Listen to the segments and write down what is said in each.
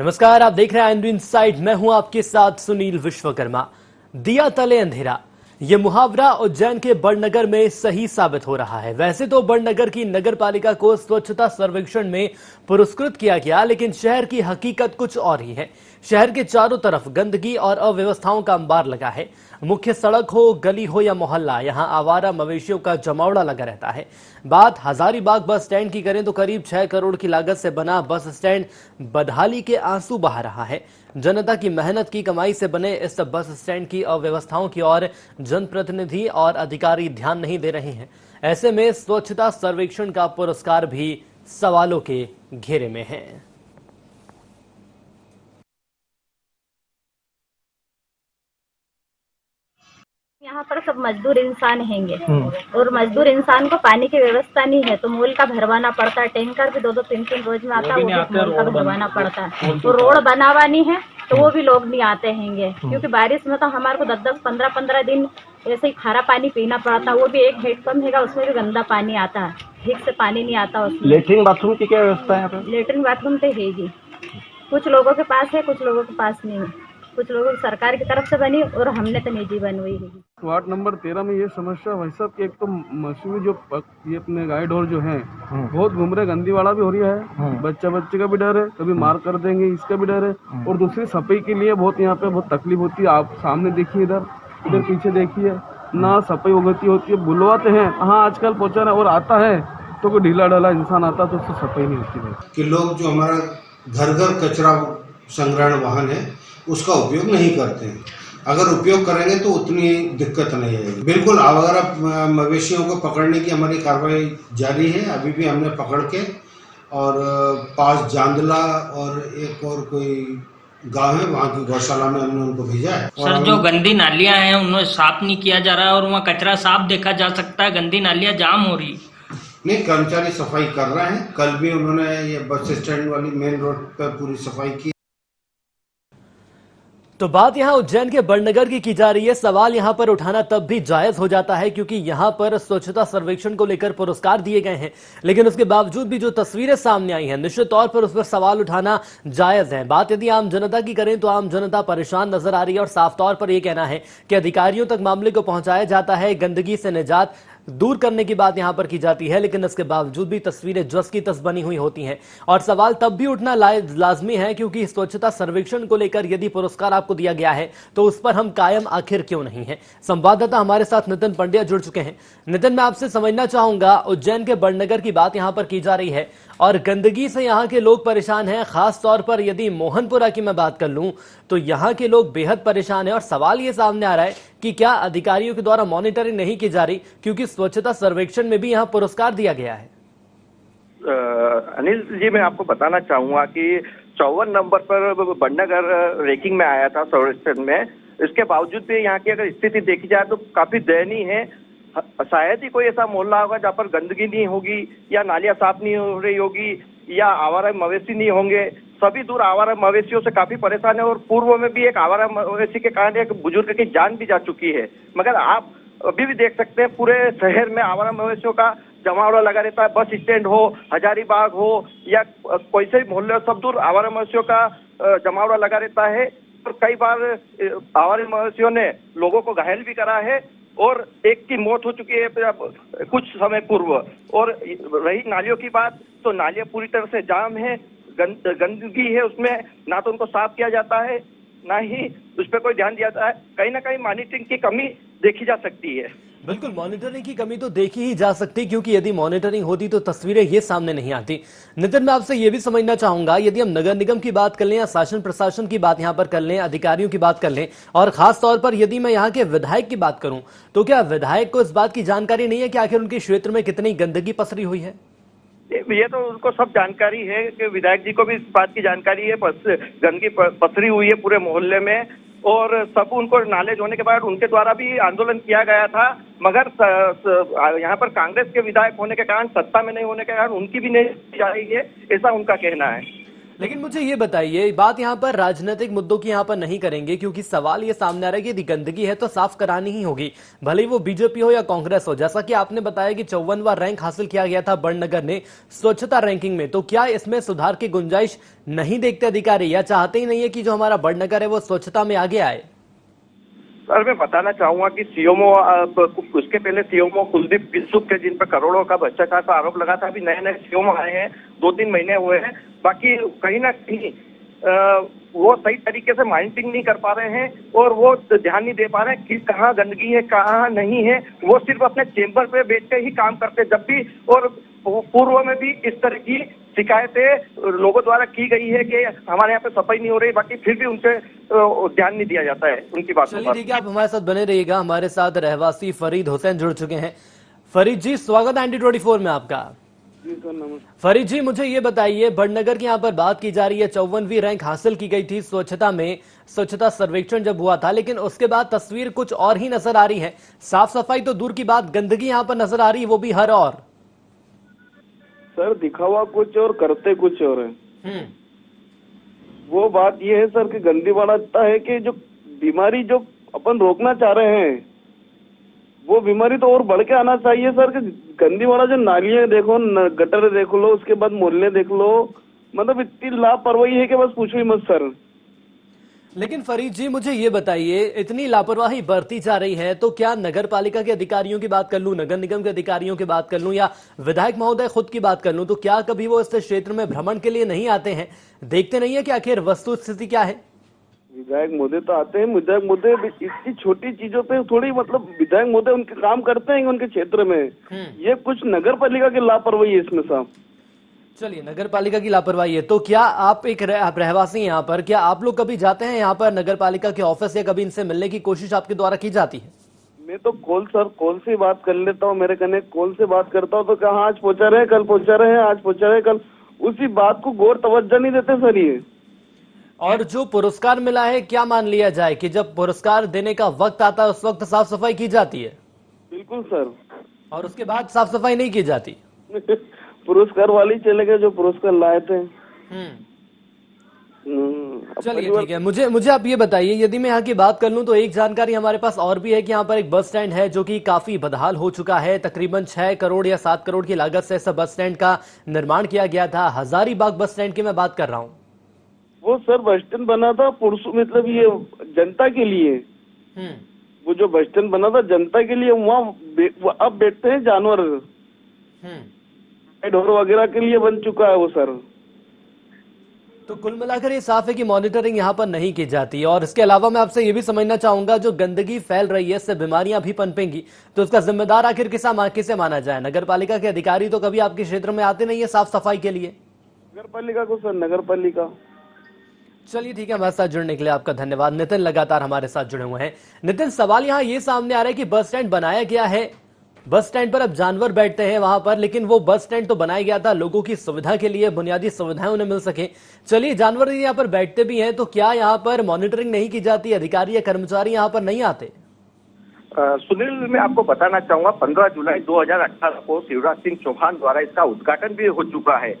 नमस्कार, आप देख रहे हैं IND इनसाइड। मैं हूं आपके साथ सुनील विश्वकर्मा। दिया तले अंधेरा, ये मुहावरा उज्जैन के बड़नगर में सही साबित हो रहा है। वैसे तो बड़नगर की नगर पालिका को स्वच्छता सर्वेक्षण में पुरस्कृत किया गया, लेकिन शहर की हकीकत कुछ और ही है। शहर के चारों तरफ गंदगी और अव्यवस्थाओं का अंबार लगा है। मुख्य सड़क हो, गली हो या मोहल्ला, यहाँ आवारा मवेशियों का जमावड़ा लगा रहता है। बात हजारीबाग बस स्टैंड की करें तो करीब 6 करोड़ की लागत से बना बस स्टैंड बदहाली के आंसू बहा रहा है। जनता की मेहनत की कमाई से बने इस बस स्टैंड की अव्यवस्थाओं की ओर जनप्रतिनिधि और अधिकारी ध्यान नहीं दे रहे हैं। ऐसे में स्वच्छता सर्वेक्षण का पुरस्कार भी सवालों के घेरे में है। यहाँ पर सब मजदूर इंसान हैंगे और मजदूर इंसान को पानी की व्यवस्था नहीं है, तो मोल का भरवाना पड़ता है। टैंकर भी 2-2 3-3 रोज में आता है, वो भी मोल का भरवाना पड़ता है। तो रोड बनावा नहीं है तो वो भी लोग नहीं आते हैंगे, क्योंकि बारिश में तो हमारे को 10-10 15-15 दिन ऐसे ही खारा पानी पीना पड़ता है। वो भी एक हैंडपंप है, उसमें भी गंदा पानी आता है, ठीक से पानी नहीं आता उसमें। लेटरिन बाथरूम की क्या व्यवस्था है यहाँ पे? लेटरिन बाथरूम तो है जी, कुछ लोगों के पास है, कुछ लोगों के पास नहीं है। कुछ लोगों की सरकार की तरफ से बनी और हमने तो निजी बनवाई है। वार्ड नंबर 13 में ये समस्या भाई साहब कि एक तो मौसमी जो ये अपने गाय ढोर जो हैं बहुत घूम रहे, गंदी वाला भी हो रही है, बच्चे का भी डर है, कभी मार कर देंगे इसका भी डर है। और दूसरी सफाई के लिए बहुत यहाँ पे बहुत तकलीफ होती है। आप सामने देखिए, इधर पीछे देखिए, ना सफाई होती है। बुलवाते हैं, हाँ आजकल पहुँचाना और आता है तो कोई ढीला ढाला इंसान आता तो उससे सफाई नहीं होती है। कि लोग जो हमारा घर घर कचरा संग्रहण वाहन है उसका उपयोग नहीं करते हैं। अगर उपयोग करेंगे तो उतनी दिक्कत नहीं आएगी। बिल्कुल आवारा मवेशियों को पकड़ने की हमारी कार्रवाई जारी है। अभी भी हमने पकड़ के और पास जांदला और एक और कोई गांव है, वहाँ की गौशाला में हमने उनको भेजा है। सर, जो गंदी नालियां हैं उन्हें साफ नहीं किया जा रहा है और वहाँ कचरा साफ देखा जा सकता है, गंदी नालियां जाम हो रही। नहीं, कर्मचारी सफाई कर रहे हैं। कल भी उन्होंने ये बस स्टैंड वाली मेन रोड पर पूरी सफाई की। तो बात यहां उज्जैन के बड़नगर की जा रही है। सवाल यहां पर उठाना तब भी जायज हो जाता है क्योंकि यहां पर स्वच्छता सर्वेक्षण को लेकर पुरस्कार दिए गए हैं, लेकिन उसके बावजूद भी जो तस्वीरें सामने आई हैं, निश्चित तौर पर उस पर सवाल उठाना जायज है। बात यदि आम जनता की करें तो आम जनता परेशान नजर आ रही है और साफ तौर पर यह कहना है कि अधिकारियों तक मामले को पहुंचाया जाता है, गंदगी से निजात दूर करने की बात यहां पर की जाती है, लेकिन इसके बावजूद भी तस्वीरें जस की तस बनी हुई होती हैं। और सवाल तब भी उठना लाजमी है क्योंकि स्वच्छता सर्वेक्षण को लेकर यदि पुरस्कार आपको दिया गया है तो उस पर हम कायम आखिर क्यों नहीं है। संवाददाता हमारे साथ नितिन पंड्या जुड़ चुके हैं। नितिन, मैं आपसे समझना चाहूंगा, उज्जैन के बड़नगर की बात यहां पर की जा रही है और गंदगी से यहाँ के लोग परेशान हैं। खास तौर पर यदि मोहनपुरा की मैं बात कर लूं तो यहाँ के लोग बेहद परेशान हैं और सवाल ये सामने आ रहा है कि क्या अधिकारियों के द्वारा मॉनिटरिंग नहीं की जा रही, क्योंकि स्वच्छता सर्वेक्षण में भी यहाँ पुरस्कार दिया गया है। अनिल जी, मैं आपको बताना चाहूंगा कि 54 नंबर पर बड़नगर रैंकिंग में आया था सर्वेक्षण में। इसके बावजूद भी यहाँ की अगर स्थिति देखी जाए तो काफी दयनीय है। शायद ही कोई ऐसा मोहल्ला होगा जहाँ पर गंदगी नहीं होगी या नालियां साफ नहीं हो रही होगी या आवारा मवेशी नहीं होंगे। सभी दूर आवारा मवेशियों से काफी परेशान है और पूर्व में भी एक आवारा मवेशी के कारण एक बुजुर्ग की जान भी जा चुकी है। मगर आप अभी भी देख सकते हैं पूरे शहर में आवारा मवेशियों का जमावड़ा लगा रहता है। बस स्टैंड हो, हजारीबाग हो या कोई से भी मोहल्ले, सब दूर आवारा मवेशियों का जमावड़ा लगा रहता है। और कई बार आवारा मवेशियों ने लोगों को घायल भी करा है और एक की मौत हो चुकी है कुछ समय पूर्व। और रही नालियों की बात, तो नालियां पूरी तरह से जाम है, गंदगी है उसमें, ना तो उनको साफ किया जाता है ना ही उस पर कोई ध्यान दिया जाता है। कहीं ना कहीं मॉनिटरिंग की कमी देखी जा सकती है। बिल्कुल, मॉनिटरिंग की कमी तो देखी ही जा सकती, क्योंकि यदि मॉनिटरिंग होती तो तस्वीरें ये सामने नहीं आती। नितिन, मैं आपसे ये भी समझना चाहूंगा, यदि हम नगर निगम की बात कर लें या शासन प्रशासन की बात यहां पर कर लें, अधिकारियों की बात कर लें, और खास तौर पर यदि मैं यहाँ के विधायक की बात करूं तो क्या विधायक को इस बात की जानकारी नहीं है कि आखिर उनके क्षेत्र में कितनी गंदगी पसरी हुई है? ये तो उनको सब जानकारी है कि विधायक जी को भी इस बात की जानकारी है, गंदगी पसरी हुई है पूरे मोहल्ले में। और सब उनको नॉलेज होने के बाद उनके द्वारा भी आंदोलन किया गया था, मगर यहाँ पर कांग्रेस के विधायक होने के कारण, सत्ता में नहीं होने के कारण उनकी भी नहीं जा रही है, ऐसा उनका कहना है। लेकिन मुझे ये बताइए, बात यहाँ पर राजनीतिक मुद्दों की यहाँ पर नहीं करेंगे, क्योंकि सवाल ये सामने आ रहा है कि यदि गंदगी है तो साफ करानी ही होगी, भले ही वो बीजेपी हो या कांग्रेस हो। जैसा कि आपने बताया कि 54वां रैंक हासिल किया गया था बड़नगर ने स्वच्छता रैंकिंग में, तो क्या इसमें सुधार की गुंजाइश नहीं देखते अधिकारी, या चाहते ही नहीं है कि जो हमारा बड़नगर है वो स्वच्छता में आगे आए? सर मैं बताना चाहूंगा कि सीएमओ उसके पहले सीएमओ कुलदीप बिस्सुक के जिन पर करोड़ों का भ्रष्टाचार का आरोप लगा था, अभी नए नए सीएमओ आए हैं, 2-3 महीने हुए हैं। बाकी कहीं ना कहीं वो सही तरीके से मॉनिटरिंग नहीं कर पा रहे हैं और वो ध्यान नहीं दे पा रहे हैं कि कहाँ गंदगी है कहाँ नहीं है। वो सिर्फ अपने चेम्बर पे बैठ कर ही काम करते जब भी, और पूर्व में भी इस तरह की शिकायतें लोगों द्वारा की गई है कि हमारे यहाँ पे सफाई नहीं हो रही, बाकी फिर भी उनसे ध्यान नहीं दिया जाता है उनकी बातों चलिए पर। ठीक है, आप हमारे साथ बने रहिएगा। हमारे साथ रहवासी फरीद हुसैन जुड़ चुके हैं। फरीद जी, स्वागत है ND24 में आपका। जी सर नमस्ते। फरीद जी, मुझे ये बताइए, बड़नगर की यहाँ पर बात की जा रही है, 54वीं रैंक हासिल की गई थी स्वच्छता में, स्वच्छता सर्वेक्षण जब हुआ था, लेकिन उसके बाद तस्वीर कुछ और ही नजर आ रही है। साफ सफाई तो दूर की बात, गंदगी यहाँ पर नजर आ रही है, वो भी हर और। सर दिखावा कुछ और करते कुछ और है। वो बात ये है सर कि गंदी वाला इतना है कि जो बीमारी जो अपन रोकना चाह रहे हैं वो बीमारी तो और बढ़ के आना चाहिए सर। कि गंदी वाला जो नालियां देखो, गटर देख लो, उसके बाद मोहल्ले देख लो, मतलब इतनी लापरवाही है कि बस पूछो ही मत सर। लेकिन फरीद जी, मुझे ये बताइए, इतनी लापरवाही बरती जा रही है तो क्या नगर पालिका के अधिकारियों की बात कर लूं, नगर निगम के अधिकारियों की बात कर लूं, या विधायक महोदय खुद की बात कर लूं, तो क्या कभी वो इस क्षेत्र में भ्रमण के लिए नहीं आते हैं? देखते नहीं है कि आखिर वस्तु स्थिति क्या है? विधायक महोदय तो आते हैं, विधायक महोदय इतनी छोटी चीजों पे थोड़ी, मतलब विधायक महोदय उनके काम करते हैं उनके क्षेत्र में। ये कुछ नगर पालिका की लापरवाही है इसमें साहब। चलिए, नगर पालिका की लापरवाही है, तो क्या आप एक रहवासी यहाँ पर, क्या आप लोग कभी जाते हैं यहाँ पर नगर पालिका के ऑफिस, या कभी इनसे मिलने की कोशिश आपके द्वारा की जाती है? मैं तो कॉल से बात कर लेता हूँ, मेरे कने कॉल से बात करता हूँ तो कहा आज पहुंचा रहे, कल पहुंचा रहे हैं, आज पहुंचा रहे कल, उसी बात को गौर तवज्जो नहीं देते सर ये। और जो पुरस्कार मिला है, क्या मान लिया जाए कि जब पुरस्कार देने का वक्त आता है उस वक्त साफ सफाई की जाती है? बिल्कुल सर। और उसके बाद साफ सफाई नहीं की जाती? पुरस्कार वाले चले गए जो पुरस्कार लाए थे। चलिए ठीक है, मुझे आप ये बताइए, यदि मैं यहाँ की बात कर लूँ तो एक जानकारी हमारे पास और भी है कि यहाँ पर एक बस स्टैंड है जो कि काफी बदहाल हो चुका है। तकरीबन 6 करोड़ या 7 करोड़ की लागत से इस बस स्टैंड का निर्माण किया गया था। हजारीबाग बस स्टैंड की मैं बात कर रहा हूँ। वो सर बस स्टैंड बना था पुरुषों, मतलब ये जनता के लिए। वो जो बस स्टैंड बना था जनता के लिए, वहाँ अब बैठते हैं जानवर, ढोर वगैरह के लिए बन चुका है वो सर। तो कुल मिलाकर ये साफ है कि मॉनिटरिंग यहाँ पर नहीं की जाती। और इसके अलावा मैं आपसे ये भी समझना चाहूंगा, जो गंदगी फैल रही है इससे बीमारियां भी पनपेंगी, तो उसका जिम्मेदार आखिर किसे माना जाए? नगर पालिका के अधिकारी तो कभी आपके क्षेत्र में आते नहीं है साफ सफाई के लिए? नगर पालिका को सर, नगर पालिका। चलिए ठीक है, हमारे साथ जुड़ने के लिए आपका धन्यवाद। नितिन लगातार हमारे साथ जुड़े हुए हैं। नितिन, सवाल यहाँ ये सामने आ रहा है कि बस स्टैंड बनाया गया है, बस स्टैंड पर अब जानवर बैठते हैं वहां पर, लेकिन वो बस स्टैंड तो बनाया गया था लोगों की सुविधा के लिए, बुनियादी सुविधाएं उन्हें मिल सके। चलिए, जानवर यहाँ पर बैठते भी हैं, तो क्या यहाँ पर मॉनिटरिंग नहीं की जाती? अधिकारी या कर्मचारी यहाँ पर नहीं आते? सुनील, मैं आपको बताना चाहूंगा 15 जुलाई 2018 को शिवराज सिंह चौहान द्वारा इसका उद्घाटन भी हो चुका है,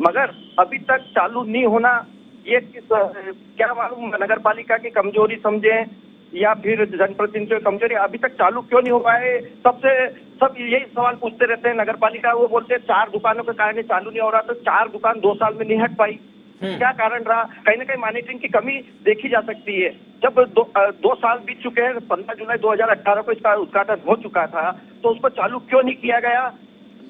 मगर अभी तक चालू नहीं होना, ये क्या मालूम नगर पालिका की कमजोरी समझे या फिर जनप्रतिनिधियों की कमजोरी, अभी तक चालू क्यों नहीं हो पाए? सब यही सवाल पूछते रहते हैं नगर पालिका। वो बोलते हैं 4 दुकानों के कारण चालू नहीं हो रहा, तो 4 दुकान 2 साल में नहीं हट पाई। क्या कारण रहा? कहीं ना कहीं मॉनिटरिंग की कमी देखी जा सकती है। जब 2 साल बीत चुके हैं, 15 जुलाई 2018 को इसका उद्घाटन हो चुका था, तो उसको चालू क्यों नहीं किया गया?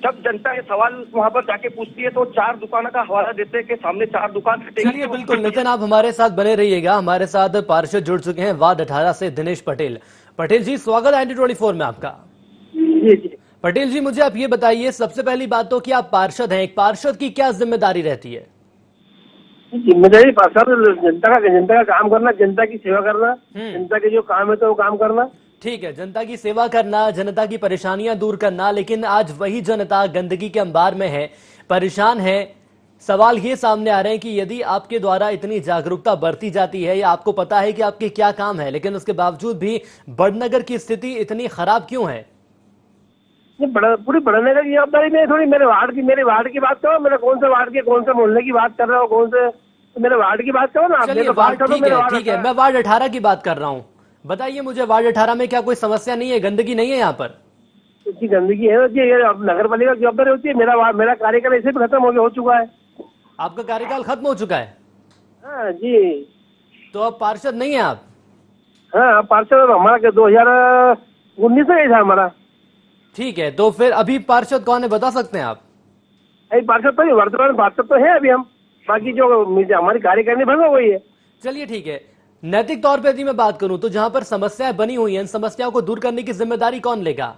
जब जनता ये सवाल वहां पर जाके पूछती है तो 4 दुकानों का हवाला देते हैं कि सामने 4 दुकान। चलिए बिल्कुल नितिन, आप हमारे साथ बने रहिएगा। हमारे साथ पार्षद जुड़ चुके हैं वार्ड 18 से दिनेश पटेल। पटेल जी, स्वागत है ND24 में आपका। जी। पटेल जी, मुझे आप ये बताइए, सबसे पहली बात तो कि आप पार्षद हैं, एक पार्षद की क्या जिम्मेदारी रहती है? जिम्मेदारी पार्षद जनता का काम करना, जनता की सेवा करना, जनता के जो काम है तो वो काम करना। ठीक है, जनता की सेवा करना, जनता की परेशानियां दूर करना, लेकिन आज वही जनता गंदगी के अंबार में है, परेशान है। सवाल ये सामने आ रहे हैं कि यदि आपके द्वारा इतनी जागरूकता बरती जाती है या आपको पता है कि आपके क्या काम है, लेकिन उसके बावजूद भी बड़नगर की स्थिति इतनी खराब क्यों है? ये पूरी बढ़ने की जवाबदारी नहीं थोड़ी मेरे वार्ड की बात करो, मेरे कौन से वार्ड की कौन से मोहल्ले की बात कर रहे हो, कौन से मेरे वार्ड की बात करो ना आप। चलिए वार्ड ठीक है, मैं वार्ड 18 की बात कर रहा हूँ। बताइए मुझे, वार्ड 18 में क्या कोई समस्या नहीं है, गंदगी नहीं है यहाँ पर? इतनी गंदगी है ये नगर पालिका की जवाबदारी होती है। मेरा कार्यकाल ऐसे भी खत्म हो चुका है। आपका कार्यकाल खत्म हो चुका है? हाँ जी। तो अब पार्षद नहीं है आप? हाँ पार्षद हमारा 2019 में ही था हमारा। ठीक है, तो फिर अभी पार्षद कौन है बता सकते हैं आप? अभी पार्षद तो वर्तमान पार्षद तो है अभी हम, बाकी जो हमारी कार्यकारिणी भंग हो गई है। चलिए ठीक है, नैतिक तौर पे यदि मैं बात करूं तो जहां पर समस्याएं बनी हुई हैं, इन समस्याओं को दूर करने की जिम्मेदारी कौन लेगा?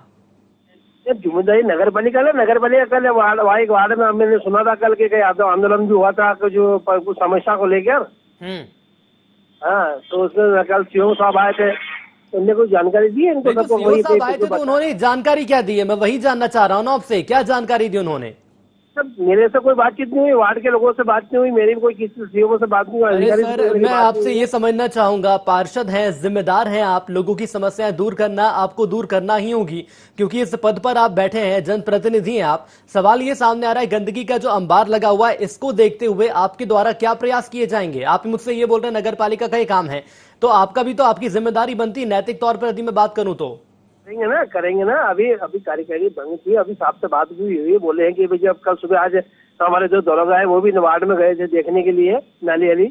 जिम्मेदारी नगर पालिका है। नगर पालिका कल एक वार्ड में मैंने सुना था कल के आंदोलन भी हुआ था जो कुछ समस्या को लेकर। हाँ तो उसमें कल सीएम साहब आए थे, उनने कुछ जानकारी दी है इनको सबको। सीएम साहब आए थे तो उन्होंने जानकारी क्या दी है, मैं वही जानना चाह रहा हूँ ना आपसे, क्या जानकारी दी उन्होंने? मेरे से कोई बातचीत नहीं हुई, वार्ड के लोगों से बात नहीं हुई, मेरी भी कोई किसी सीएम से बात नहीं हुई। अरे सर, मैं आपसे ये समझना चाहूंगा, पार्षद हैं, जिम्मेदार हैं आप, लोगों की समस्याएं दूर करना आपको दूर करना ही होगी, क्योंकि इस पद पर आप बैठे हैं, जनप्रतिनिधि हैं आप। सवाल ये सामने आ रहा है, गंदगी का जो अंबार लगा हुआ है, इसको देखते हुए आपके द्वारा क्या प्रयास किए जाएंगे? आप मुझसे ये बोल रहे हैं नगर पालिका का ही काम है, तो आपका भी तो आपकी जिम्मेदारी बनती है नैतिक तौर पर यदि मैं बात करूं तो। करेंगे ना। अभी कार्यकारिणी भंग थी, अभी साहब से बात भी हुई, बोले हैं कि भाई जब कल सुबह आज हमारे जो दरोगा है वो भी वार्ड में गए थे देखने के लिए नाली वाली।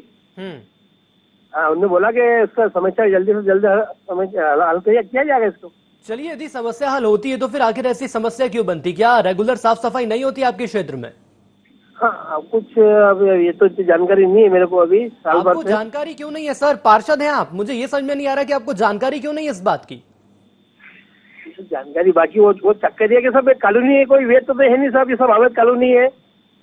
उन्होंने बोला कि इसका समस्या जल्दी से जल्दी हल किया जाएगा इसको। चलिए, यदि समस्या हल होती है तो फिर आखिर ऐसी समस्या क्यों बनती? क्या रेगुलर साफ सफाई नहीं होती आपके क्षेत्र में? हाँ कुछ अब ये तो जानकारी नहीं है मेरे को अभी साल भर से। जानकारी क्यों नहीं है सर? पार्षद हैं आप, मुझे ये समझ में नहीं आ रहा कि आपको जानकारी क्यों नहीं है इस बात की। जानकारी बाकी वो चक्कर है कि सब एक कॉलोनी है, कोई वेद तो है नहीं साहब, ये सब अवैध कॉलोनी है,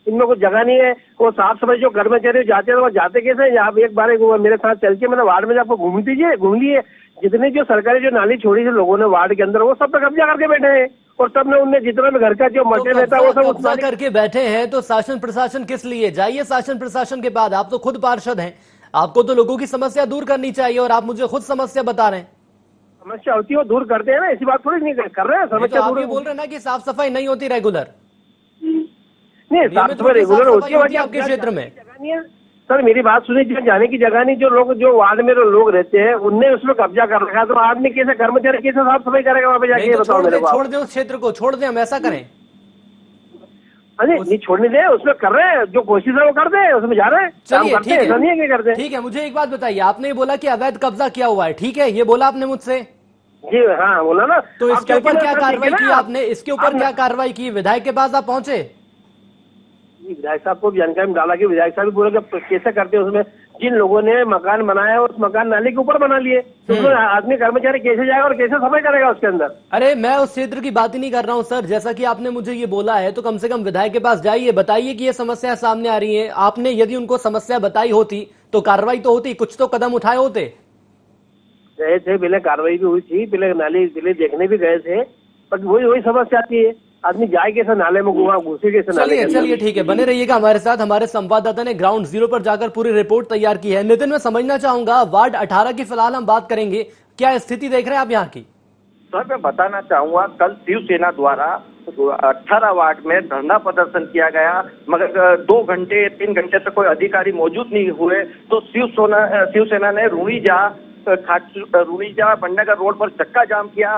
इनमें कुछ जगह नहीं है। वो साफ सफाई जो कर्मचारी जाते हैं वो जाते कैसे? आप एक बार मेरे साथ चल के मैंने वार्ड में आपको घूम लिए, जितने जो सरकारी जो नाली छोड़ी से लोगों ने वार्ड के अंदर, वो सब पे कब्जा करके बैठे हैं, और सब ने उनने जितना भी घर का जो मटेरियल रहता है वो सब कब्जा करके बैठे हैं। तो शासन प्रशासन किस लिए? जाइए शासन प्रशासन के बाद, आप तो खुद पार्षद हैं, आपको तो लोगों की समस्या दूर करनी चाहिए, और आप मुझे खुद समस्या बता रहे हैं। समस्या होती है वो दूर करते हैं ना, ऐसी बात थोड़ी नहीं कर रहे हैं। समस्या तो आप ये बोल रहे हैं ना कि साफ सफाई नहीं होती रेगुलर? नहीं, साफ सफाई रेगुलर होती है आपके क्षेत्र में। सर मेरी बात सुनिए, जाने की जगह नहीं, जो वार्ड में लोग रहते हैं उनने उसमें कब्जा कर रखा है, तो आदमी कैसे कर्मचारी कैसे साफ सफाई करेगा वहाँ पे जाके? बताओ मेरे को। छोड़ दे उस क्षेत्र को, छोड़ दे, हम ऐसा करें? अरे नहीं छोड़ने दे, उसमें कर रहे हैं जो कोशिश है वो कर दे, उसमें जा रहे हैं। चलिए ठीक है, नहीं है करते। ठीक है, मुझे एक बात बताइए, आपने बोला कि अवैध कब्जा किया हुआ है, ठीक है, ये बोला आपने मुझसे? जी हाँ बोला ना। तो इसके ऊपर क्या कार्रवाई की आपने? इसके ऊपर क्या कार्रवाई की? विधायक के पास आप पहुंचे? विधायक साहब को भी जानकारी में डाला कि विधायक साहब भी बोले कि कैसे करते हैं, उसमें जिन लोगों ने मकान बनाया उस मकान नाली के ऊपर बना लिए, तो उसमें आदमी कर्मचारी कैसे जाएगा और कैसे सफाई करेगा उसके अंदर? अरे मैं उस क्षेत्र की बात ही नहीं कर रहा हूँ सर, जैसा कि आपने मुझे ये बोला है, तो कम से कम विधायक के पास जाइए, बताइए कि ये समस्या सामने आ रही है। आपने यदि उनको समस्या बताई होती तो कार्रवाई तो होती, कुछ तो कदम उठाए होते। गए थे, पहले कार्रवाई भी हुई थी, पहले नाली पहले देखने भी गए थे, पर वही समस्या आती है, आदमी जाए कैसे नाले में, घुसे कैसे नाले? चलिए ठीक है, बने रहिएगा हमारे साथ। हमारे संवाददाता ने ग्राउंड जीरो पर जाकर पूरी रिपोर्ट तैयार की है। नितिन, मैं समझना चाहूंगा, वार्ड 18 की फिलहाल हम बात करेंगे, क्या स्थिति देख रहे हैं आप यहाँ की? सर मैं बताना चाहूंगा, कल शिवसेना द्वारा 18 वार्ड में धरना प्रदर्शन किया गया, मगर 2 घंटे 3 घंटे तक कोई अधिकारी मौजूद नहीं हुए, तो शिवसेना ने रूणीजा बंडगर रोड पर चक्का जाम किया।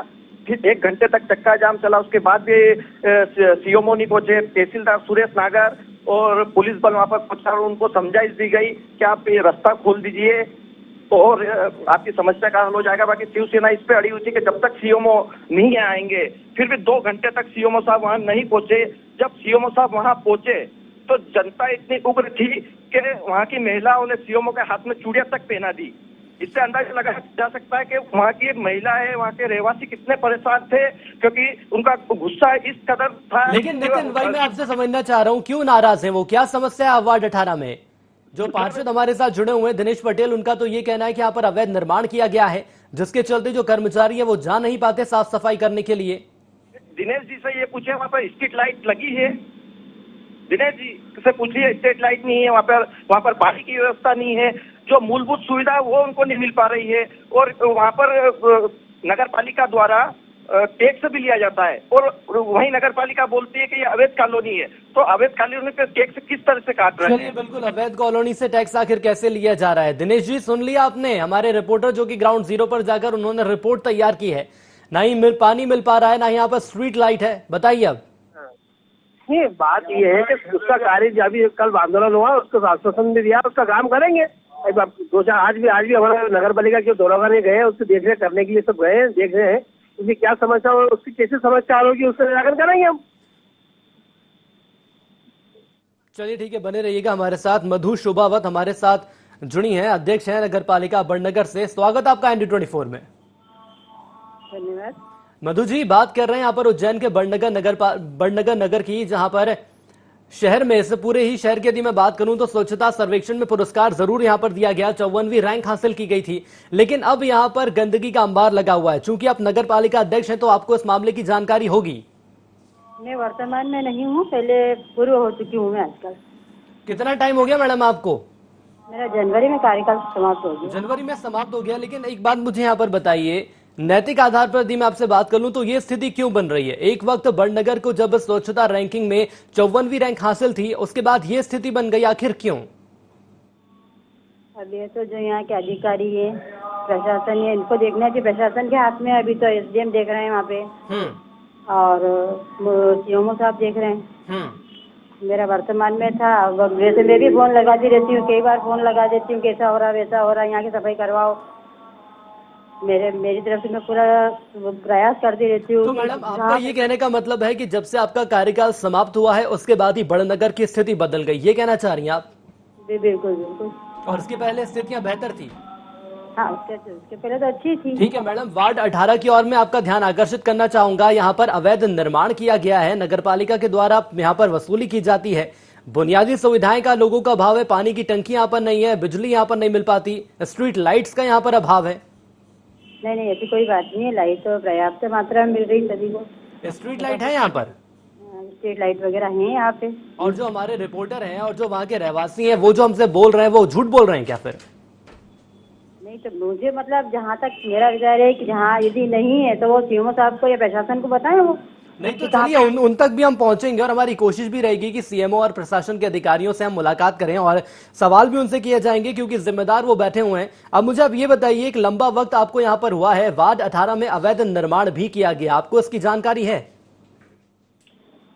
फिर 1 घंटे तक चक्का जाम चला, उसके बाद भी सीएमओ नहीं पहुंचे, तहसीलदार सुरेश नागर और पुलिस बल वहां पर पहुंचा और उनको समझाइश दी गई कि आप ये रास्ता खोल दीजिए और आपकी समस्या का हल हो जाएगा। बाकी शिवसेना इस पे अड़ी हुई थी कि जब तक सीएमओ नहीं आएंगे। फिर भी 2 घंटे तक सीएमओ साहब वहां नहीं पहुंचे। जब सीएमओ साहब वहां पहुंचे तो जनता इतनी उग्र थी कि वहां की महिलाओं ने सीएमओ के हाथ में चूड़ियां तक पहना दी। इससे अंदाजा लगाया जा सकता है कि वहाँ की महिला है, वहाँ के रहवासी कितने परेशान थे, क्योंकि उनका गुस्सा इस कदर था। लेकिन नितिन, वही मैं आपसे समझना चाह रहा हूँ, क्यों नाराज है वो? क्या समस्या है वार्ड 18 में? जो पार्षद हमारे साथ जुड़े हुए हैं, दिनेश पटेल, उनका तो ये कहना है कि यहाँ पर अवैध निर्माण किया गया है, जिसके चलते जो कर्मचारी है वो जा नहीं पाते साफ सफाई करने के लिए। दिनेश जी से ये पूछे, वहाँ पर स्ट्रीट लाइट लगी है? दिनेश जी से पूछिए, स्ट्रीट लाइट नहीं है वहाँ पर पानी की व्यवस्था नहीं है, जो मूलभूत सुविधा वो उनको नहीं मिल पा रही है। और वहाँ पर नगर पालिका द्वारा टैक्स भी लिया जाता है और वहीं नगर पालिका बोलती है कि ये अवैध कॉलोनी है। तो अवैध कॉलोनी पे टैक्स किस तरह से काट रहे चलिए हैं? बिल्कुल, अवैध कॉलोनी से टैक्स आखिर कैसे लिया जा रहा है? दिनेश जी, सुन लिया आपने, हमारे रिपोर्टर जो कि ग्राउंड जीरो पर जाकर उन्होंने रिपोर्ट तैयार की है। ना ही पानी मिल पा रहा है, ना यहाँ पर स्ट्रीट लाइट है। बताइए अब। नहीं, बात ये है कि उसका कार्य अभी कल आंदोलन हुआ, उसको आश्वासन भी दिया, उसका काम करेंगे। दो चार आज भी हमारा नगर पालिका के दौरा करने गए, उससे देख रेख करने के लिए सब गए हैं, देख रहे हैं उसकी क्या समस्या हो, उसकी कैसे समस्या होगी, उससे निराकरण करेंगे हम। चलिए ठीक है, बने रहिएगा हमारे साथ। मधु शोभावत हमारे साथ जुड़ी हैं, अध्यक्ष हैं नगर पालिका बड़नगर से। स्वागत आपका ND24 में। धन्यवाद। मधु जी, बात कर रहे हैं यहाँ पर उज्जैन के बड़नगर नगर की, जहां पर शहर में से पूरे ही शहर की यदि मैं बात करूं तो स्वच्छता सर्वेक्षण में पुरस्कार जरूर यहां पर दिया गया, 54वीं रैंक हासिल की गई थी, लेकिन अब यहां पर गंदगी का अंबार लगा हुआ है। चूंकि आप नगर पालिका अध्यक्ष हैं तो आपको इस मामले की जानकारी होगी। मैं वर्तमान में नहीं हूँ, पहले पूर्व हो चुकी हूँ मैं आजकल। कितना टाइम हो गया मैडम आपको? मेरा जनवरी में कार्यकाल समाप्त हो गया। जनवरी में समाप्त हो गया, लेकिन एक बात मुझे यहाँ पर बताइए, नैतिक आधार पर यदि मैं आपसे बात कर लूं तो ये स्थिति क्यों बन रही है? एक वक्त बड़नगर को जब स्वच्छता रैंकिंग में 54वीं रैंक हासिल थी, उसके बाद ये स्थिति बन गई, आखिर क्यों? अब ये तो जो यहाँ के अधिकारी है, प्रशासन है, इनको देखना है कि प्रशासन के हाथ में। अभी तो SDM देख रहे हैं वहाँ पे, और CMO साहब देख रहे हैं। मेरा वर्तमान में था, वैसे मैं भी फोन लगाती रहती हूँ, कई बार फोन लगा देती हूँ, कैसा हो रहा वैसा हो रहा, यहाँ की सफाई करवाओ। मेरी तरफ से मैं पूरा प्रयास करती रहती हूँ। तो मैडम, आपका ये कहने का मतलब है कि जब से आपका कार्यकाल समाप्त हुआ है उसके बाद ही बड़नगर की स्थिति बदल गई, ये कहना चाह रही हैं आप? बिल्कुल बिल्कुल। और इसके पहले स्थितियां बेहतर थी? हाँ, उसके पहले तो अच्छी थी। ठीक है मैडम, वार्ड 18 की ओर में आपका ध्यान आकर्षित करना चाहूंगा। यहाँ पर अवैध निर्माण किया गया है, नगर पालिका के द्वारा यहाँ पर वसूली की जाती है, बुनियादी सुविधाएं का लोगों का अभाव है, पानी की टंकी यहाँ पर नहीं है, बिजली यहाँ पर नहीं मिल पाती, स्ट्रीट लाइट्स का यहाँ पर अभाव है। नहीं, ऐसी कोई बात नहीं है, लाइट तो पर्याप्त मात्रा में मिल रही सभी को। स्ट्रीट लाइट है यहाँ पर? स्ट्रीट लाइट वगैरह है यहाँ पे। और जो हमारे रिपोर्टर हैं और जो वहाँ के रहवासी हैं, वो जो हमसे बोल रहे हैं वो झूठ बोल रहे हैं क्या फिर? नहीं, तो मुझे मतलब जहाँ तक मेरा विचार है कि जहाँ यदि नहीं है तो वो CMO साहब को या प्रशासन को बताएं। वो नहीं तो चलिए उन तक भी हम पहुंचेंगे और हमारी कोशिश भी रहेगी कि CMO और प्रशासन के अधिकारियों से हम मुलाकात करें और सवाल भी उनसे किए जाएंगे, क्योंकि जिम्मेदार वो बैठे हुए हैं। अब मुझे आप ये बताइए, एक लंबा वक्त आपको यहाँ पर हुआ है, वार्ड 18 में अवैध निर्माण भी किया गया, आपको इसकी जानकारी है?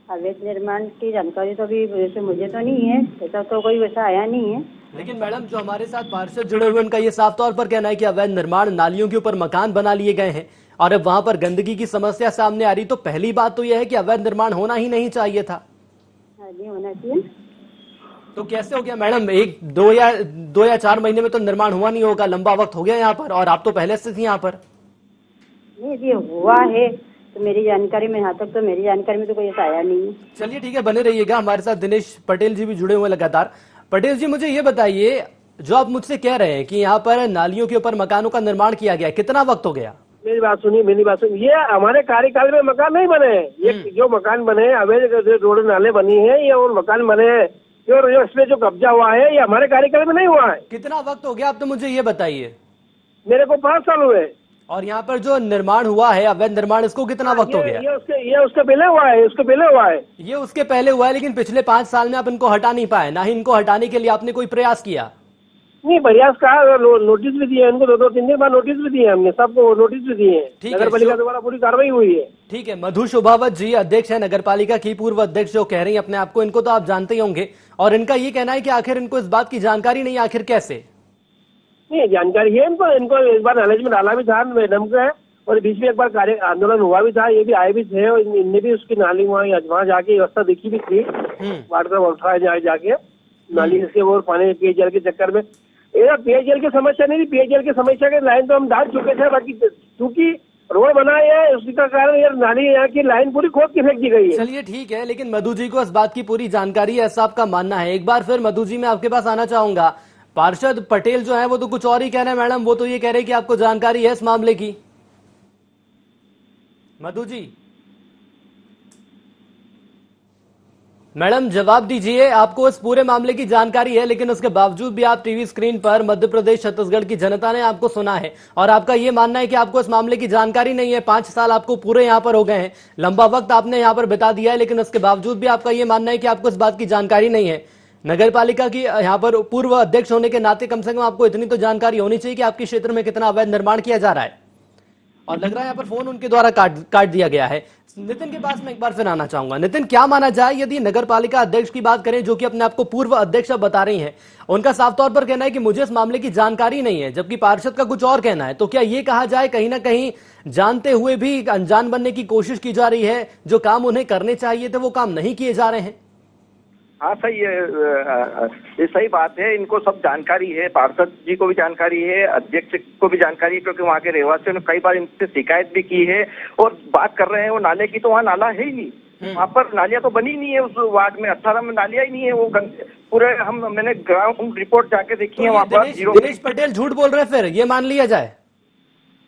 अवैध निर्माण की जानकारी तो अभी वैसे मुझे तो नहीं है, ऐसा तो कोई वैसा आया नहीं है। लेकिन मैडम, जो हमारे साथ पार्षद जुड़े हुए उनका ये साफ तौर पर कहना है कि अवैध निर्माण, नालियों के ऊपर मकान बना लिए गए हैं और अब वहां पर गंदगी की समस्या सामने आ रही। तो पहली बात तो यह है कि अवैध निर्माण होना ही नहीं चाहिए था। नहीं होना चाहिए। तो कैसे हो गया मैडम? दो या 4 महीने में तो निर्माण हुआ नहीं होगा, लंबा वक्त हो गया यहाँ पर, और आप तो पहले से थी यहाँ पर। नहीं, ये हुआ है तो मेरी जानकारी में, यहाँ तक तो मेरी जानकारी में तो कोई ऐसा आया नहीं है। चलिए ठीक है, बने रहिएगा हमारे साथ। दिनेश पटेल जी भी जुड़े हुए लगातार। पटेल जी, मुझे ये बताइए, जो आप मुझसे कह रहे हैं कि यहाँ पर नालियों के ऊपर मकानों का निर्माण किया गया, कितना वक्त हो गया? मेरी बात सुनिए, ये हमारे कार्यकाल में मकान नहीं बने हैं। ये जो मकान बने हैं, अवैध रोड नाले बनी है, ये और मकान बने हैं, जो इसमें जो कब्जा हुआ है, ये हमारे कार्यकाल में नहीं हुआ है। कितना वक्त हो गया आप तो मुझे ये बताइए। मेरे को 5 साल हुए। और यहाँ पर जो निर्माण हुआ है, अवैध निर्माण, इसको कितना वक्त हो गया? ये उसके पहले हुआ है, उसके पहले हुआ है। ये उसके पहले हुआ है, लेकिन पिछले 5 साल में आप इनको हटा नहीं पाए, ना ही इनको हटाने के लिए आपने कोई प्रयास किया? नहीं, प्रयास कहा, नोटिस भी दिए इनको, 2-3 दिन बाद नोटिस भी दिए हमने, सबको नोटिस भी दिए हैं। नगर पालिका द्वारा पूरी कार्रवाई हुई है। ठीक है, मधु शोभावत जी अध्यक्ष है नगर पालिका की, पूर्व अध्यक्ष जो कह रही है अपने आप को, इनको तो आप जानते ही होंगे, और इनका ये कहना है कि आखिर इनको इस बात की जानकारी नहीं, आखिर कैसे? नहीं, जानकारी है इनको एक बार नॉलेज में डाला भी था मैडम का, और बीच में एक बार कार्य आंदोलन हुआ भी था, ये भी आए भी थे, और इनने भी उसकी नाली वहाँ जाके व्यवस्था देखी भी थी, वार्ड का उठा जाके नाली से, वो पानी पेयजल के चक्कर में, पेयजल की समस्या नहीं थी, पेयजल की समस्या के लाइन तो हम डाल चुके थे, बाकी क्योंकि रोड बनाए है उसका कारण यार नाली यहाँ की लाइन पूरी खोद के फेंक दी गई है। चलिए ठीक है, लेकिन मधु जी को इस बात की पूरी जानकारी है, ऐसा आपका मानना है। एक बार फिर मधु जी मैं आपके पास आना चाहूंगा। पार्षद पटेल जो है वो तो कुछ और ही कह रहे हैं मैडम, वो तो ये कह रहे हैं कि आपको जानकारी है इस मामले की। मधु जी, मैडम जवाब दीजिए, आपको इस पूरे मामले की जानकारी है, लेकिन उसके बावजूद भी आप टीवी स्क्रीन पर मध्य प्रदेश छत्तीसगढ़ की जनता ने आपको सुना है और आपका ये मानना है कि आपको इस मामले की जानकारी नहीं है। 5 साल आपको पूरे यहाँ पर हो गए हैं, लंबा वक्त आपने यहाँ पर बिता दिया है, लेकिन उसके बावजूद भी आपका ये मानना है कि आपको इस बात की जानकारी नहीं है। नगर पालिका की यहाँ पर पूर्व अध्यक्ष होने के नाते कम से कम आपको इतनी तो जानकारी होनी चाहिए कि आपके क्षेत्र में कितना अवैध निर्माण किया जा रहा है। और लग रहा है यहाँ पर फोन उनके द्वारा काट दिया गया है। नितिन के पास मैं एक बार फिर आना चाहूंगा। नितिन, क्या माना जाए यदि नगर पालिका अध्यक्ष की बात करें, जो कि अपने आप को पूर्व अध्यक्ष अब बता रही हैं, उनका साफ तौर पर कहना है कि मुझे इस मामले की जानकारी नहीं है, जबकि पार्षद का कुछ और कहना है, तो क्या ये कहा जाए कहीं ना कहीं जानते हुए भी अनजान बनने की कोशिश की जा रही है, जो काम उन्हें करने चाहिए थे वो काम नहीं किए जा रहे हैं? हाँ सही है, ये सही बात है। इनको सब जानकारी है, पार्षद जी को भी जानकारी है, अध्यक्ष को भी जानकारी है, क्योंकि वहाँ के रहवासियों ने कई बार इनसे शिकायत भी की है और बात कर रहे हैं वो नाले की, तो वहाँ नाला है ही नहीं। वहाँ पर नालियाँ तो बनी नहीं है, उस वार्ड में 18 में नालियाँ ही नहीं है। वो पूरे मैंने ग्राउंड रिपोर्ट जाके देखी है वहाँ पर। दिनेश पटेल झूठ बोल रहे हैं, फिर ये मान लिया जाए?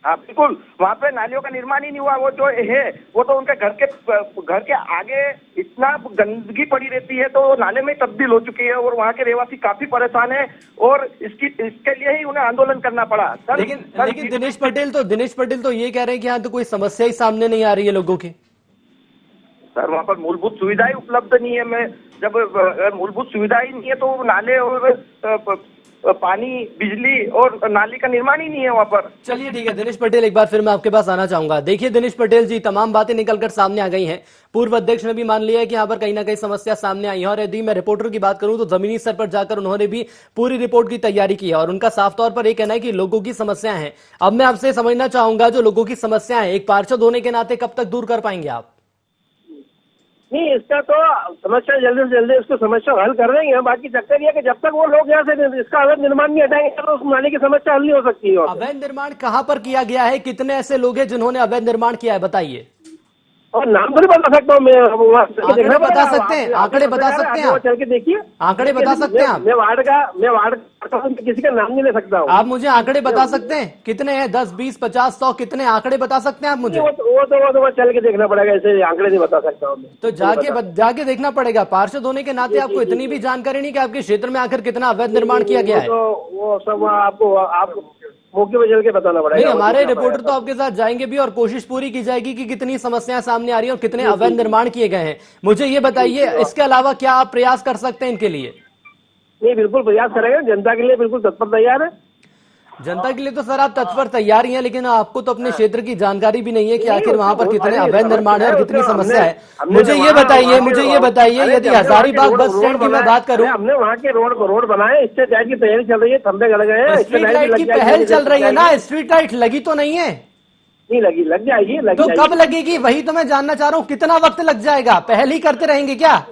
हाँ बिल्कुल, वहाँ पे नालियों का निर्माण ही नहीं हुआ। वो जो है वो तो उनके घर के आगे इतना गंदगी पड़ी रहती है, तो वो नाले में तब्दील हो चुकी है और वहाँ के रहवासी काफी परेशान है और इसके लिए ही उन्हें आंदोलन करना पड़ा। लेकिन दिनेश पटेल तो ये कह रहे हैं कि यहाँ तो कोई समस्या ही सामने नहीं आ रही है लोगों की। सर वहाँ पर मूलभूत सुविधाएं उपलब्ध नहीं है। मैं जब मूलभूत सुविधाएं नहीं है तो नाले और पानी, बिजली और नाली का निर्माण ही नहीं है वहाँ पर। चलिए ठीक है दिनेश पटेल, एक बार फिर मैं आपके पास आना चाहूंगा। देखिए दिनेश पटेल जी, तमाम बातें निकलकर सामने आ गई हैं। पूर्व अध्यक्ष ने भी मान लिया है कि यहाँ पर कहीं ना कहीं समस्या सामने आई है, और यदि मैं रिपोर्टर की बात करूं तो जमीनी स्तर पर जाकर उन्होंने भी पूरी रिपोर्ट की तैयारी की है और उनका साफ तौर पर यह कहना है कि लोगों की समस्याएं हैं। अब मैं आपसे समझना चाहूंगा, जो लोगों की समस्याएं, एक पार्षद होने के नाते कब तक दूर कर पाएंगे आप? नहीं, इसका तो समस्या जल्दी से जल्दी उसको समस्या हल कर देंगे हम। बाकी चक्कर ये है कि जब तक वो लोग यहाँ से इसका अवैध निर्माण नहीं हटाएंगे तो उस नाले की समस्या हल नहीं हो सकती है। अवैध निर्माण कहाँ पर किया गया है? कितने ऐसे लोग हैं जिन्होंने अवैध निर्माण किया है, बताइए? और नाम तो नहीं बता सकता हूँ मैं। आंकड़े बता सकते हैं, आंकड़े बता सकते हैं आप? चल के देखिए, आंकड़े बता सकते हैं आप? मैं वार्ड किसी का नाम नहीं ले सकता हूँ। आप मुझे आंकड़े बता सकते हैं कितने हैं? 10, 20, 50, 100 कितने आंकड़े बता सकते हैं आप मुझे? वो चल के देखना पड़ेगा, ऐसे आंकड़े नहीं बता सकता हूँ। तो जाके देखना पड़ेगा। पार्षद होने के नाते आपको इतनी भी जानकारी नहीं कि आपके क्षेत्र में आखिर कितना अवैध निर्माण किया गया है? वो सब आपको मौके पे चल के बताना पड़ेगा। नहीं, हमारे रिपोर्टर तो आपके साथ जाएंगे भी और कोशिश पूरी की जाएगी कि कितनी समस्याएं सामने आ रही है और कितने अवैध निर्माण किए गए हैं। मुझे ये बताइए, इसके अलावा क्या आप प्रयास कर सकते हैं इनके लिए? नहीं, बिल्कुल प्रयास करेंगे, जनता के लिए बिल्कुल तत्पर तैयार है। जनता के लिए तो सर आप तत्पर तैयार ही हैं, लेकिन आपको तो अपने क्षेत्र की जानकारी भी नहीं है कि आखिर वहां पर कितने अवैध निर्माण है और कितनी समस्या है। मुझे ये बताइए यदि हजारीबाग बस स्टैंड की मैं बात करूं, हमने वहाँ के रोड बनाए, स्ट्रीट लाइट की तैयारी चल रही है, खंबे गड़ गए हैं। स्ट्रीट लाइट की पहल चल रही है ना? स्ट्रीट लाइट लगी तो नहीं है? नहीं लगी, लग जाएगी। तो कब लगेगी वही तो मैं जानना चाह रहा हूँ। कितना वक्त लग जाएगा? पहल ही करते रहेंगे क्या?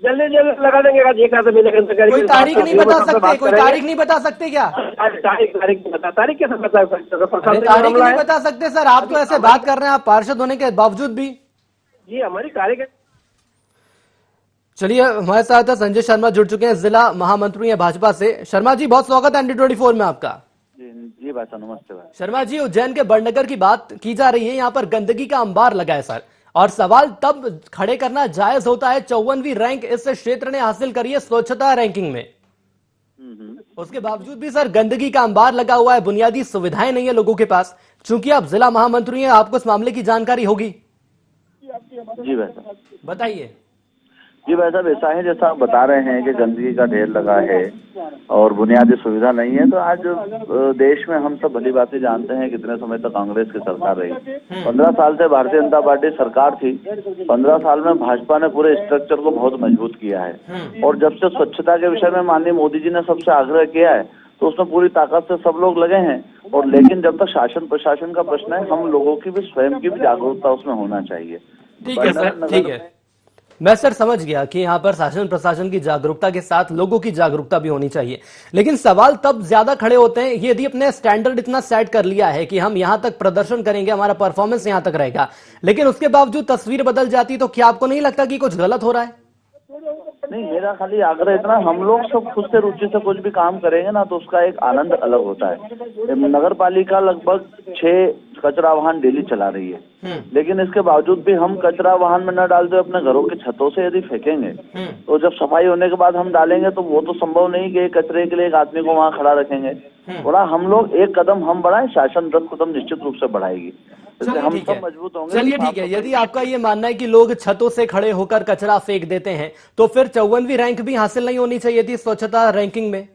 जल्दी लगा देंगे। कोई तारीख नहीं बता सकते? कोई तारीख नहीं बता सकते क्या? तारीख कैसे बता सकते? तारीख नहीं बता सकते सर? आप तो ऐसे बात कर रहे हैं, आप पार्षद होने के बावजूद भी। जी हमारी कार्य। चलिए, हमारे साथ संजय शर्मा जुड़ चुके हैं, जिला महामंत्री हैं भाजपा से। शर्मा जी, बहुत स्वागत है ND24 में आपका। जी भाई साहब, नमस्ते भाई। शर्मा जी, उज्जैन के बड़नगर की बात की जा रही है, यहाँ पर गंदगी का अंबार लगा है सर, और सवाल तब खड़े करना जायज होता है। 54वीं रैंक इस क्षेत्र ने हासिल करी है स्वच्छता रैंकिंग में। उसके बावजूद भी सर गंदगी का अंबार लगा हुआ है, बुनियादी सुविधाएं नहीं है लोगों के पास। चूंकि आप जिला महामंत्री हैं, आपको इस मामले की जानकारी होगी। जी भाई साहब, बताइए। जी भाई साहब, ऐसा है जैसा आप बता रहे हैं कि गंदगी का ढेर लगा है और बुनियादी सुविधा नहीं है। तो आज देश में हम सब भली बातें जानते हैं कितने समय तक कांग्रेस की सरकार रही। 15 साल से भारतीय जनता पार्टी सरकार थी। 15 साल में भाजपा ने पूरे स्ट्रक्चर को बहुत मजबूत किया है, और जब से स्वच्छता के विषय में माननीय मोदी जी ने सबसे आग्रह किया है तो उसमें पूरी ताकत से सब लोग लगे हैं। और लेकिन जब तक शासन प्रशासन का प्रश्न है, हम लोगों की भी स्वयं की भी जागरूकता उसमें होना चाहिए। ठीक है सर, ठीक है, मैं सर समझ गया कि यहाँ पर शासन प्रशासन की जागरूकता के साथ लोगों की जागरूकता भी होनी चाहिए। लेकिन सवाल तब ज्यादा खड़े होते हैं यदि अपने स्टैंडर्ड इतना सेट कर लिया है कि हम यहाँ तक प्रदर्शन करेंगे, हमारा परफॉर्मेंस यहाँ तक रहेगा, लेकिन उसके बावजूद तस्वीर बदल जाती, तो क्या आपको नहीं लगता कि कुछ गलत हो रहा है? नहीं, मेरा खाली आग्रह इतना, हम लोग सब खुद से रुचि से कुछ भी काम करेंगे ना तो उसका एक आनंद अलग होता है। नगर पालिका लगभग 6 कचरा वाहन डेली चला रही है, लेकिन इसके बावजूद भी हम कचरा वाहन में न डालते हुए अपने घरों की छतों से यदि फेंकेंगे तो जब सफाई होने के बाद हम डालेंगे तो वो तो संभव नहीं कि कचरे के लिए एक आदमी को वहाँ खड़ा रखेंगे। थोड़ा हम लोग एक कदम हम बढ़ाएं, शासन 10 कदम निश्चित रूप से बढ़ाएगी, इससे हम सब मजबूत होंगे। चलिए ठीक है, यदि आपका ये मानना है कि लोग छतों से खड़े होकर कचरा फेंक देते हैं तो फिर 54वीं रैंक भी हासिल नहीं होनी चाहिए थी स्वच्छता रैंकिंग में?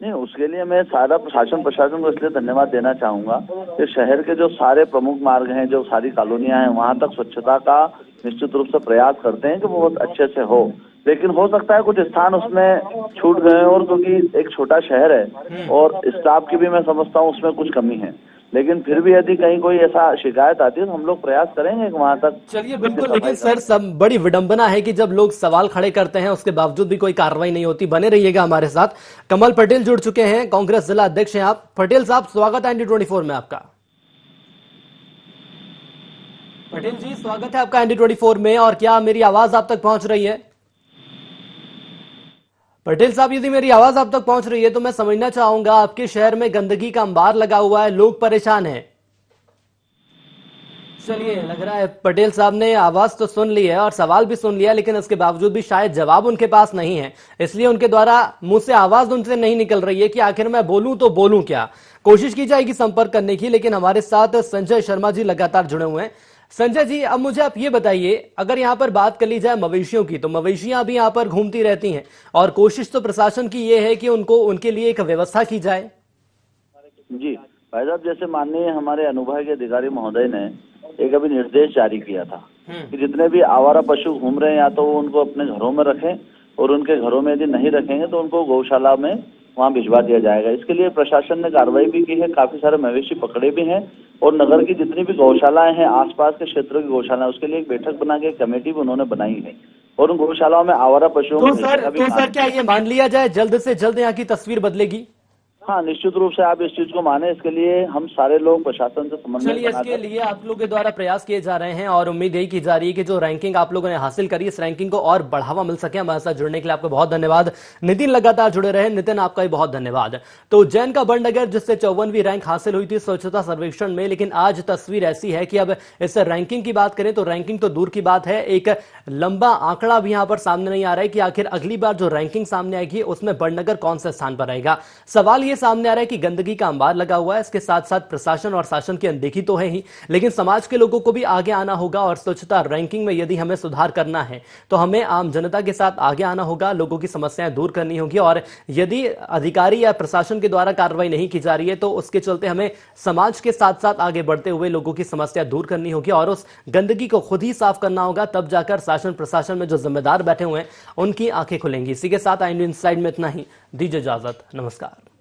नहीं, उसके लिए मैं सारा प्रशासन को इसलिए धन्यवाद देना चाहूंगा कि शहर के जो सारे प्रमुख मार्ग हैं, जो सारी कॉलोनियां हैं, वहां तक स्वच्छता का निश्चित रूप से प्रयास करते हैं कि वो बहुत अच्छे से हो। लेकिन हो सकता है कुछ स्थान उसमें छूट गए और क्योंकि एक छोटा शहर है और स्टाफ की भी मैं समझता हूँ उसमें कुछ कमी है, लेकिन फिर भी यदि कहीं कोई ऐसा शिकायत आती है तो हम लोग प्रयास करेंगे वहां तक। चलिए बिल्कुल, लेकिन सर सब बड़ी विडंबना है कि जब लोग सवाल खड़े करते हैं उसके बावजूद भी कोई कार्रवाई नहीं होती। बने रहिएगा हमारे साथ। कमल पटेल जुड़ चुके हैं, कांग्रेस जिला अध्यक्ष हैं आप। पटेल साहब, स्वागत है ND24 में आपका। पटेल जी, स्वागत है आपका ND24 में। और क्या मेरी आवाज आप तक पहुंच रही है? पटेल साहब, यदि मेरी आवाज आप तक पहुंच रही है तो मैं समझना चाहूंगा, आपके शहर में गंदगी का अंबार लगा हुआ है, लोग परेशान हैं। चलिए, लग रहा है पटेल साहब ने आवाज तो सुन ली है और सवाल भी सुन लिया, लेकिन इसके बावजूद भी शायद जवाब उनके पास नहीं है, इसलिए उनके द्वारा मुंह से आवाज उनसे नहीं निकल रही है कि आखिर मैं बोलूं तो बोलूं क्या। कोशिश की जाएगी संपर्क करने की, लेकिन हमारे साथ संजय शर्मा जी लगातार जुड़े हुए हैं। संजय जी, अब मुझे आप ये बताइए, अगर यहाँ पर बात कर ली जाए मवेशियों की, तो मवेशियां भी यहाँ पर घूमती रहती हैं और कोशिश तो प्रशासन की ये है कि उनके लिए एक व्यवस्था की जाए। जी भाई साहब, जैसे माननीय हमारे अनुभाग के अधिकारी महोदय ने एक अभी निर्देश जारी किया था कि जितने भी आवारा पशु घूम रहे हैं या तो वो उनको अपने घरों में रखें और उनके घरों में यदि नहीं रखेंगे तो उनको गौशाला में वहाँ भिजवा दिया जाएगा। इसके लिए प्रशासन ने कार्रवाई भी की है, काफी सारे मवेशी पकड़े भी हैं और नगर की जितनी भी गौशालाएं हैं, आसपास के क्षेत्रों की गौशाला, उसके लिए एक बैठक बना के कमेटी भी उन्होंने बनाई है और उन गौशालाओं में आवारा पशुओं तो सर क्या ये मान लिया जाए जल्द से जल्द यहाँ की तस्वीर बदलेगी? हाँ, निश्चित रूप से आप इस चीज को माने, इसके लिए हम सारे लोग प्रशासन से समन्वय चलिए, इसके लिए आप लोगों के द्वारा प्रयास किए जा रहे हैं और उम्मीद यही की जा रही है कि जो रैंकिंग आप लोगों ने हासिल करी, इस रैंकिंग को और बढ़ावा मिल सके। हमारे साथ जुड़ने के लिए आपको बहुत धन्यवाद। नितिन लगातार जुड़े रहे। नितिन, आपका भी बहुत धन्यवाद। तो उज्जैन का बड़नगर, जिससे 54वीं रैंक हासिल हुई थी स्वच्छता सर्वेक्षण में, लेकिन आज तस्वीर ऐसी है कि अब इस रैंकिंग की बात करें तो रैंकिंग तो दूर की बात है, एक लंबा आंकड़ा भी यहां पर सामने नहीं आ रहा है कि आखिर अगली बार जो रैंकिंग सामने आएगी उसमें बड़नगर कौन से स्थान पर रहेगा। सवाल यह सामने आ रहा है कि गंदगी का अंबार लगा हुआ है, इसके साथ साथ प्रशासन और शासन की अनदेखी तो है ही, लेकिन समाज के लोगों को भी आगे आना होगा और स्वच्छता रैंकिंग में यदि हमें सुधार करना है तो हमें आम जनता के साथ आगे आना होगा, लोगों की समस्याएं दूर करनी होगी। और यदि अधिकारी या प्रशासन के द्वारा कार्रवाई नहीं की जा रही है तो उसके चलते हमें समाज के साथ साथ आगे बढ़ते हुए लोगों की समस्या दूर करनी होगी और उस गंदगी को खुद ही साफ करना होगा, तब जाकर शासन प्रशासन में जो जिम्मेदार बैठे हुए हैं उनकी आंखें खुलेंगी। इसी के साथ IND इनसाइड में इतना ही। दीजिए इजाजत, नमस्कार।